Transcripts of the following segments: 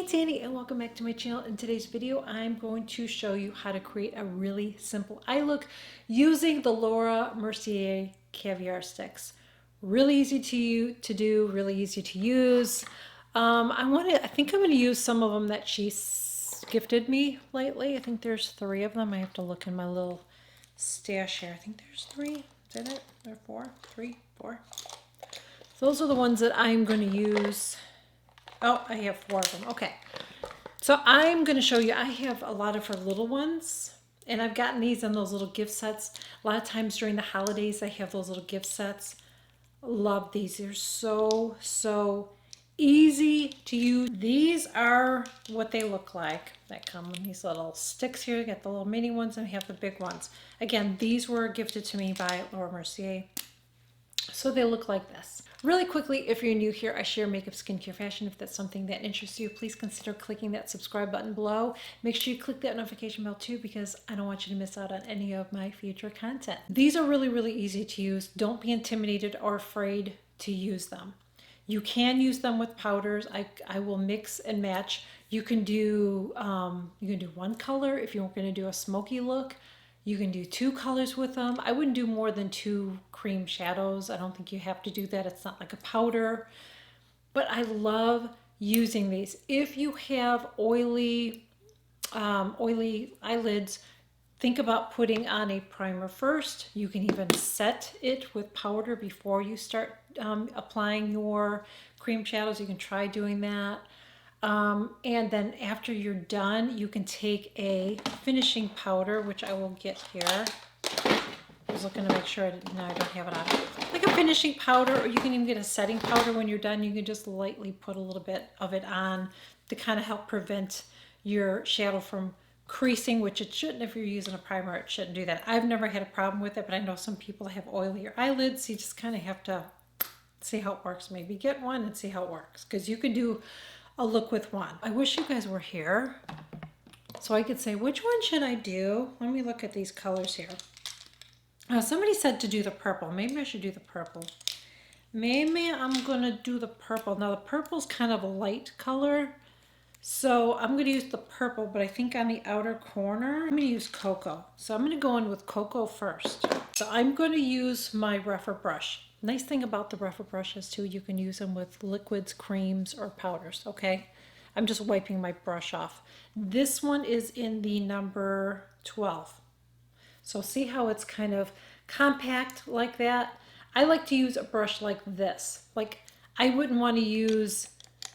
it's Annie and welcome back to my channel. In today's video, I'm going to show you how to create a really simple eye look using the Laura Mercier caviar sticks. Really easy to do, really easy to use. I think I'm going to use some of them that she gifted me lately. I think there's 3 of them. I have to look in my little stash here. I think there's 3. Is that it? There are 4? 3? 4? Those are the ones that I'm going to use. Oh, I have 4 of them. Okay. So I'm going to show you, I have a lot of her little ones, and I've gotten these in those little gift sets. A lot of times during the holidays, I have those little gift sets. Love these. They're so easy to use. These are what they look like. That come in these little sticks here. You got the little mini ones and we have the big ones. Again, these were gifted to me by Laura Mercier. So they look like this. Really quickly, if you're new here, I share makeup, skincare, fashion. If that's something that interests you, please consider clicking that subscribe button below. Make sure you click that notification bell too, because I don't want you to miss out on any of my future content. These are really easy to use. Don't be intimidated or afraid to use them. You can use them with powders. I will mix and match. You can do one color if you're going to do a smoky look. You can do 2 colors with them. I wouldn't do more than 2 cream shadows. I don't think you have to do that. It's not like a powder. But I love using these. If you have oily eyelids, think about putting on a primer first. You can even set it with powder before you start applying your cream shadows. You can try doing that. And then after you're done, you can take a finishing powder, which I will get here. I was looking to make sure I don't have it on. Like a finishing powder, or you can even get a setting powder when you're done. You can just lightly put a little bit of it on to kind of help prevent your shadow from creasing, which it shouldn't. If you're using a primer, it shouldn't do that. I've never had a problem with it, but I know some people have oilier eyelids. You just kind of have to see how it works. Maybe get one and see how it works, because you can do a look with one. I wish you guys were here so I could say, which one should I do? Let me look at these colors here. Somebody said to do the purple. Maybe I should do the purple. Maybe I'm gonna do the purple. Now the purple's kind of a light color, so I'm gonna use the purple, but I think on the outer corner, I'm gonna use cocoa. So I'm gonna go in with cocoa first. So I'm gonna use my rougher brush. Nice thing about the rougher brushes too, you can use them with liquids, creams, or powders, okay? I'm just wiping my brush off. This one is in the number 12. So see how it's kind of compact like that? I like to use a brush like this. Like, I wouldn't want to use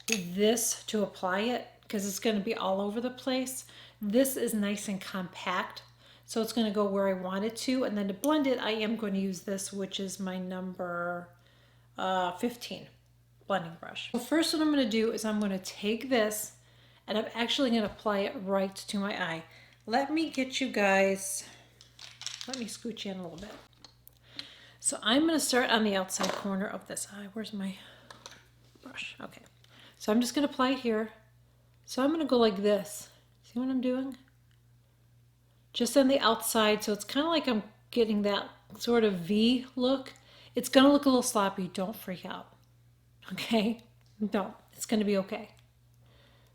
this to apply it because it's going to be all over the place. This is nice and compact, so it's going to go where I want it to. And then to blend it, I am going to use this, which is my number 15 blending brush. So first what I'm going to do is I'm going to take this and I'm actually going to apply it right to my eye. Let me get you guys, let me scooch in a little bit. So I'm going to start on the outside corner of this eye. Where's my brush? Okay. So I'm just going to apply it here. So I'm going to go like this. See what I'm doing? Just on the outside. So it's kind of like I'm getting that sort of V look. It's going to look a little sloppy. Don't freak out. Okay? Don't. It's going to be okay.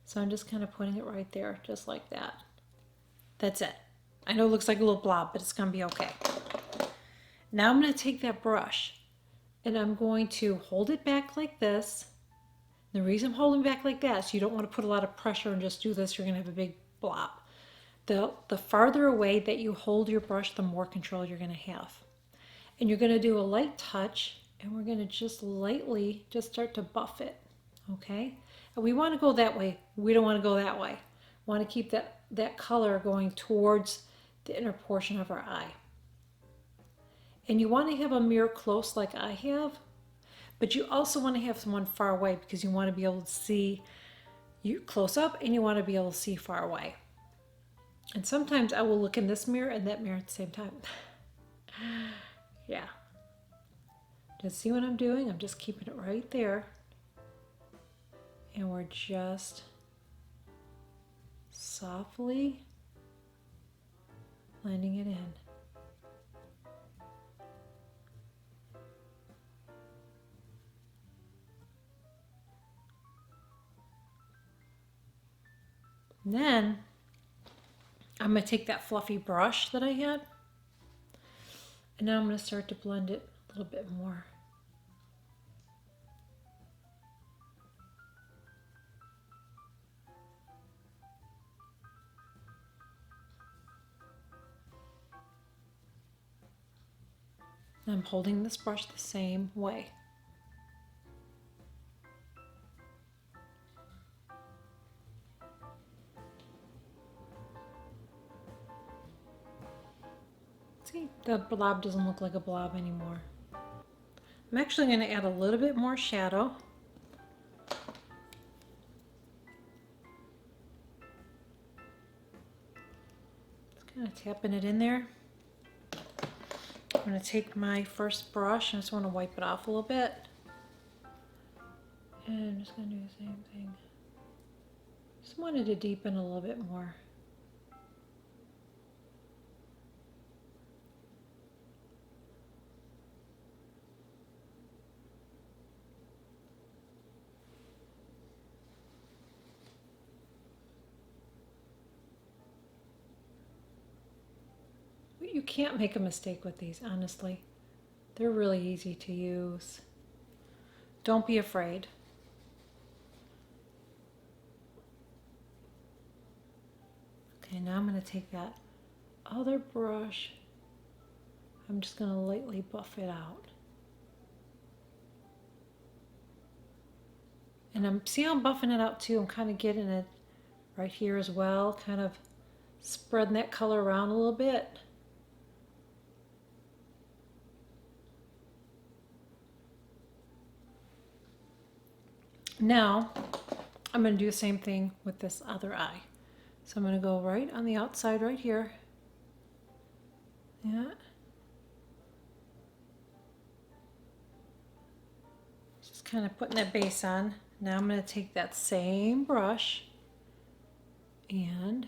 So I'm just kind of putting it right there, just like that. That's it. I know it looks like a little blob, but it's going to be okay. Now I'm going to take that brush and I'm going to hold it back like this. The reason I'm holding back like that is you don't want to put a lot of pressure and just do this. You're going to have a big blob. The farther away that you hold your brush, the more control you're going to have. And you're going to do a light touch, and we're going to just lightly just start to buff it. Okay? And we want to go that way. We don't want to go that way. We want to keep that color going towards the inner portion of our eye. And you want to have a mirror close like I have, but you also want to have someone far away because you want to be able to see you close up and you want to be able to see far away. And sometimes I will look in this mirror and that mirror at the same time. Yeah. Just see what I'm doing? I'm just keeping it right there. And we're just softly blending it in. And then I'm going to take that fluffy brush that I had, and now I'm going to start to blend it a little bit more. And I'm holding this brush the same way. See, the blob doesn't look like a blob anymore. I'm actually going to add a little bit more shadow. Just kind of tapping it in there. I'm going to take my first brush and I just want to wipe it off a little bit. And I'm just going to do the same thing. Just wanted to deepen a little bit more. You can't make a mistake with these, honestly. They're really easy to use. Don't be afraid. Okay, now I'm going to take that other brush. I'm just going to lightly buff it out. And see how I'm buffing it out too? I'm kind of getting it right here as well, kind of spreading that color around a little bit. Now, I'm going to do the same thing with this other eye. So I'm going to go right on the outside right here. Yeah. Just kind of putting that base on. Now I'm going to take that same brush and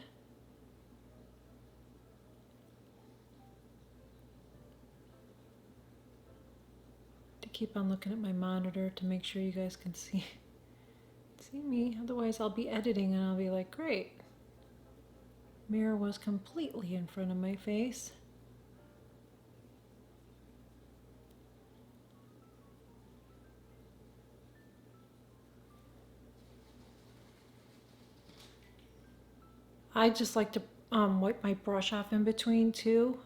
to keep on looking at my monitor to make sure you guys can see me. Otherwise I'll be editing and I'll be like, great. Mirror was completely in front of my face. I just like to wipe my brush off in between too.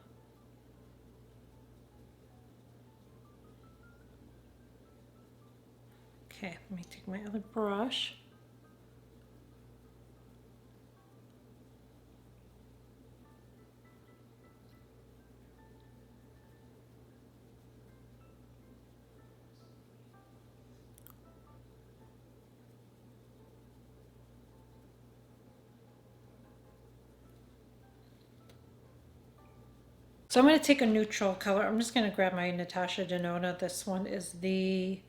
Okay, let me take my other brush. So I'm going to take a neutral color. I'm just going to grab my Natasha Denona. This one is the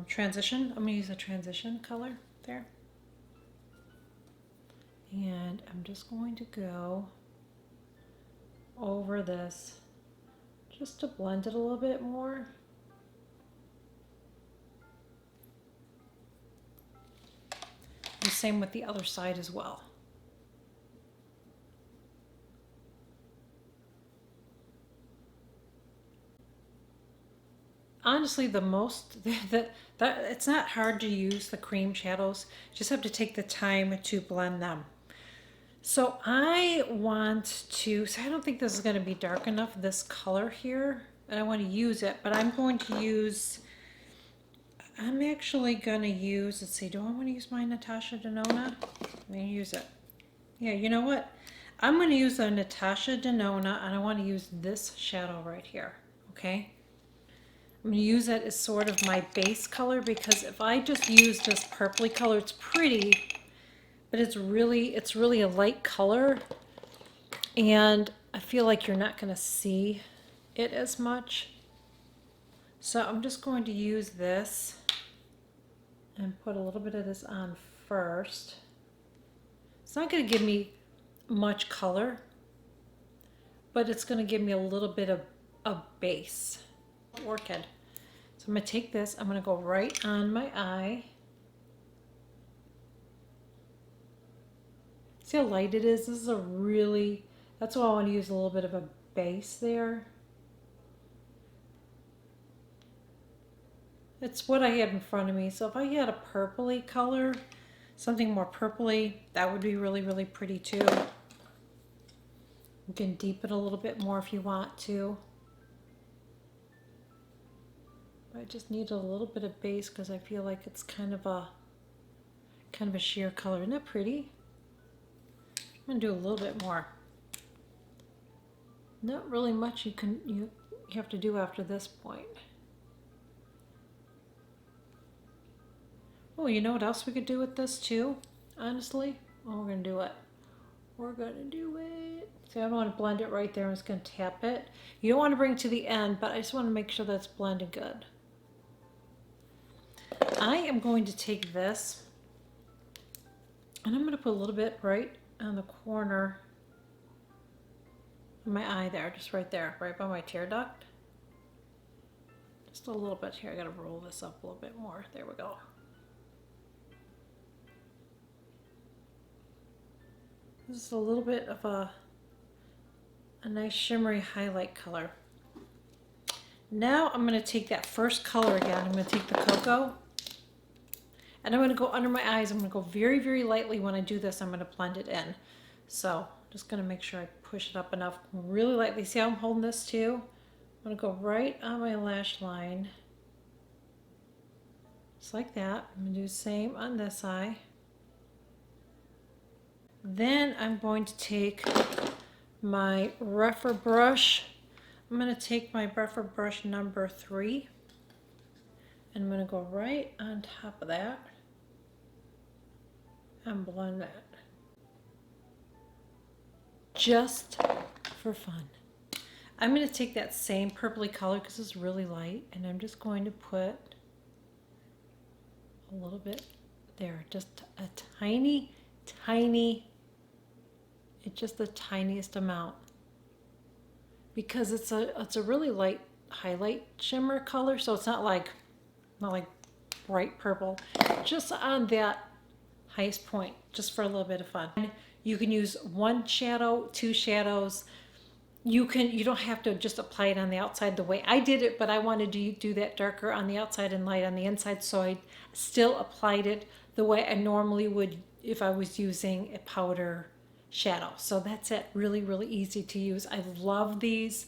transition. I'm going to use a transition color there. And I'm just going to go over this just to blend it a little bit more. And same with the other side as well. Honestly, it's not hard to use the cream shadows. You just have to take the time to blend them. So I want to, so I don't think this is going to be dark enough, this color here, and I want to use it, but I'm actually going to use, let's see, do I want to use my Natasha Denona? I'm going to use it. Yeah, you know what? I'm going to use the Natasha Denona, and I want to use this shadow right here, okay? I'm going to use that as sort of my base color, because if I just use this purpley color, it's pretty, but it's really a light color, and I feel like you're not going to see it as much. So I'm just going to use this and put a little bit of this on first. It's not going to give me much color, but it's going to give me a little bit of a base. Orchid. So I'm going to take this, I'm going to go right on my eye. See how light it is? This is a really, that's why I want to use a little bit of a base there. It's what I had in front of me. So if I had a purpley color, something more purpley, that would be really, really pretty too. You can deepen a little bit more if you want to. I just need a little bit of base because I feel like it's kind of a sheer color. Isn't that pretty? I'm gonna do a little bit more. Not really much you have to do after this point. Oh, you know what else we could do with this too? Honestly, oh, we're gonna do it. We're gonna do it. See, I don't want to blend it right there. I'm just gonna tap it. You don't want to bring it to the end, but I just want to make sure that's blended good. I am going to take this and I'm going to put a little bit right on the corner of my eye there, just right there, right by my tear duct. Just a little bit here. I got to roll this up a little bit more. There we go. This is a little bit of a nice shimmery highlight color. Now I'm going to take that first color again. I'm going to take the cocoa and I'm going to go under my eyes. I'm going to go very, very lightly when I do this. I'm going to blend it in. So I'm just going to make sure I push it up enough really lightly. See how I'm holding this too? I'm going to go right on my lash line. Just like that. I'm going to do the same on this eye. Then I'm going to take my rougher brush. I'm going to take my rougher brush number 3 and I'm going to go right on top of that and blend that. Just for fun. I'm going to take that same purpley color because it's really light and I'm just going to put a little bit there. Just a tiny, it's just the tiniest amount. Because it's a really light highlight shimmer color, so it's not like bright purple. Just on that highest point, just for a little bit of fun. You can use 1 shadow, 2 shadows. You don't have to just apply it on the outside the way I did it, but I wanted to do that darker on the outside and light on the inside, so I still applied it the way I normally would if I was using a powder shadow. So that's it. Really, really easy to use. I love these.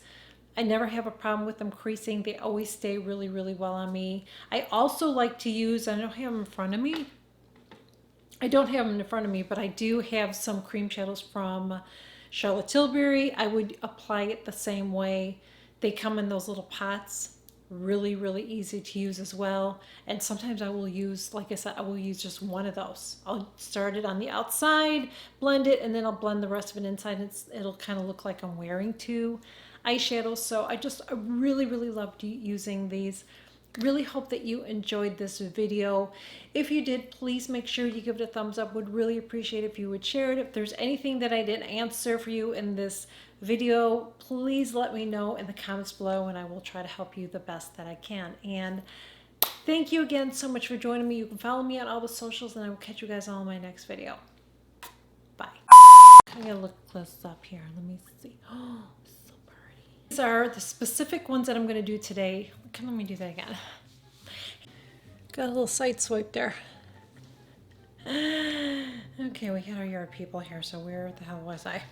I never have a problem with them creasing. They always stay really, really well on me. I also like to use, I don't have them in front of me. But I do have some cream shadows from Charlotte Tilbury. I would apply it the same way. They come in those little pots. Really, really easy to use as well. And sometimes I will use, like I said, I will use just one of those. I'll start it on the outside, blend it, and then I'll blend the rest of it inside. It'll kind of look like I'm wearing 2 eyeshadows. So I really, really loved using these. Really hope that you enjoyed this video. If you did, please make sure you give it a thumbs up. Would really appreciate it if you would share it. If there's anything that I didn't answer for you in this video, please let me know in the comments below and I will try to help you the best that I can. And thank you again so much for joining me. You can follow me on all the socials and I will catch you guys all in my next video. Bye. I gotta look close up here. Let me see. Oh, so pretty. These are the specific ones that I'm gonna do today. Let me do that again. Got a little side swipe there. Okay, we got our yard people here, so where the hell was I?